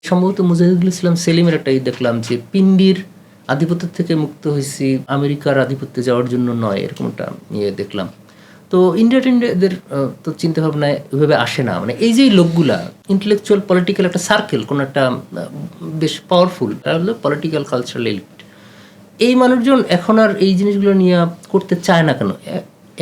সম্ভবত মুজাহিদুল ইসলাম সেলিমের একটা দেখলাম যে পিন্ডির আধিপত্য থেকে মুক্ত হয়েছি আমেরিকার আধিপত্যে যাওয়ার জন্য নয়, এরকম একটা দেখলাম। তো ইন্ডিয়াদের তো চিন্তা ভাবনায় ওইভাবে আসে না, মানে এই যে লোকগুলা ইন্টেলেকচুয়াল পলিটিক্যাল একটা সার্কেল, কোনো একটা বেশ পাওয়ারফুল, তারা হলো পলিটিক্যাল কালচারাল এলিট। এই মানুষজন এখন আর এই জিনিসগুলো নিয়ে করতে চায় না কেন?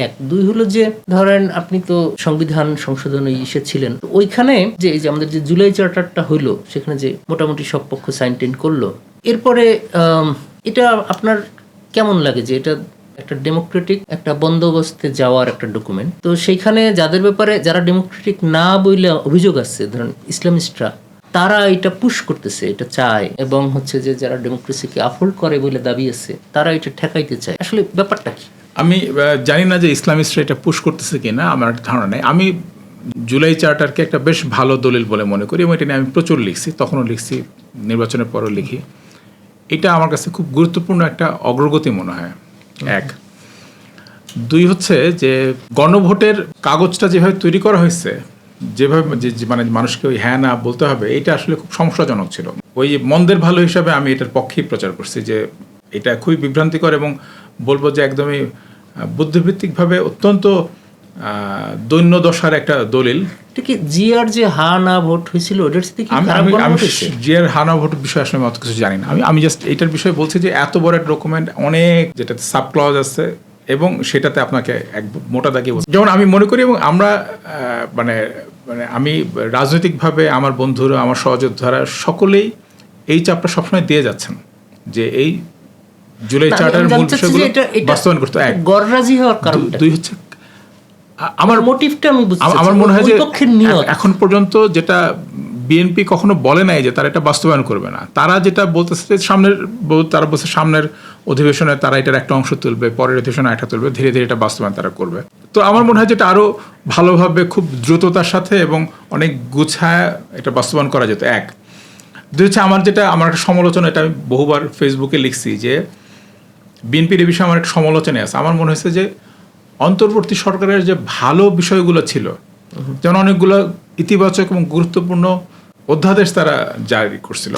এক দুই হলো যে ধরেন আপনি তো সংবিধান সংশোধন ইসে ছিলেন, ওইখানে যে এই যে আমাদের যে জুলাই চার্টারটা হইলো, সেখানে যে মোটামুটি সব পক্ষ সাইন টেন করলো, এরপরে এটা আপনার কেমন লাগে যে এটা একটা ডেমোক্রেটিক একটা বন্দোবস্তে যাওয়ার একটা ডকুমেন্ট? তো সেইখানে যাদের ব্যাপারে যারা ডেমোক্রেটিক না বইলে অভিযোগ আছে, ধরেন ইসলামিস্টরা, তারা এটা পুশ করতেছে, এটা চায়, এবং হচ্ছে যে যারা ডেমোক্রেসিকে আপহোল্ড করে বলে দাবি আছে, তারা এটা ঠেকাইতে চায়। আসলে ব্যাপারটা কি? আমি জানি না যে ইসলামিস্টরা এটা পুশ করতেছে কিনা, আমার ধারণা নেই। আমি জুলাই চার্টারকে একটা বেশ ভালো দলিল বলে মনে করি, এবং এটা নিয়ে আমি প্রচুর লিখছি, তখনও লিখছি, নির্বাচনের পরও লিখি। এটা আমার কাছে খুব গুরুত্বপূর্ণ একটা অগ্রগতি মনে হয়। এক দুই হচ্ছে যে গণভোটের কাগজটা যেভাবে তৈরি করা হয়েছে, যেভাবে মানে মানুষকে ওই হ্যাঁ না বলতে হবে, এটা আসলে খুব সমস্যাজনক ছিল। ওই মন্দের ভালো হিসাবে আমি এটার পক্ষেই প্রচার করছি যে এটা খুবই বিভ্রান্তিকর, এবং বলবো যে একদমই বুদ্ধিভিত্তিকভাবে অত্যন্ত দৈন্য দশার একটা দলিল। কি জিয়ার যে হা না ভোট হয়েছিল, আমি জিয়ার হা না ভোটের বিষয়ে আসলে অত কিছু জানি না। আমি জাস্ট এটার বিষয়ে বলছি যে এত বড় একটা ডকুমেন্ট, অনেক যেটাতে সাব ক্লজ আছে, এবং সেটাতে আপনাকে এক মোটা দাগিয়ে বলছে, যেমন আমি মনে করি, এবং আমরা মানে আমি রাজনৈতিকভাবে আমার বন্ধুরা, আমার সহযোদ্ধারা সকলেই এই চাপটা সবসময় দিয়ে যাচ্ছেন যে এই জুলাই চার্টারের মূল বিষয়গুলো বাস্তবায়ন করতে। এক গররাজি হওয়ার কারণ, দুই হচ্ছে আমার মোটিভটা আমি বুঝতে, আমার মনে হয় যে এখন পর্যন্ত যেটা বিএনপি কখনো বলে নাই যে তারা এটা বাস্তবায়ন করবে না। তারা যেটা বলতেছে যে তারা বলছে সামনের অধিবেশনে তারা এটার একটা অংশ তুলবে, পরের অধিবেশনে একটা তুলবে, ধীরে ধীরে এটা বাস্তবায়ন তারা করবে। তো আমার মনে হয় যেটা আরো ভালোভাবে, খুব দ্রুততার সাথে এবং অনেক গুছায় এটা বাস্তবায়ন করা যেত। এক দুই হচ্ছে আমার একটা সমালোচনা, এটা আমি বহুবার ফেসবুকে লিখছি যে বিএনপির এই বিষয়ে আমার একটা সমালোচনা আছে। আমার মনে হয়েছে যে অন্তর্বর্তী সরকারের যে ভালো বিষয়গুলো ছিল, যেমন অনেকগুলো ইতিবাচক এবং গুরুত্বপূর্ণ অধ্যাদেশ তারা জারি করছিল,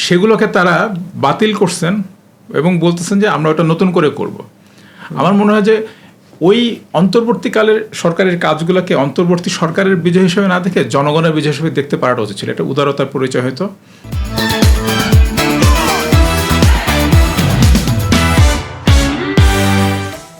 সেগুলোকে তারা বাতিল করছেন এবং বলতেছেন যে আমরা ওটা নতুন করে করব। আমার মনে হয় যে ওই অন্তর্বর্তীকালের সরকারের কাজগুলোকে অন্তর্বর্তী সরকারের বিজয় হিসেবে না দেখে জনগণের বিজয় হিসেবে দেখতে পারাটা উচিত ছিল। এটা উদারতার পরিচয় হয়তো।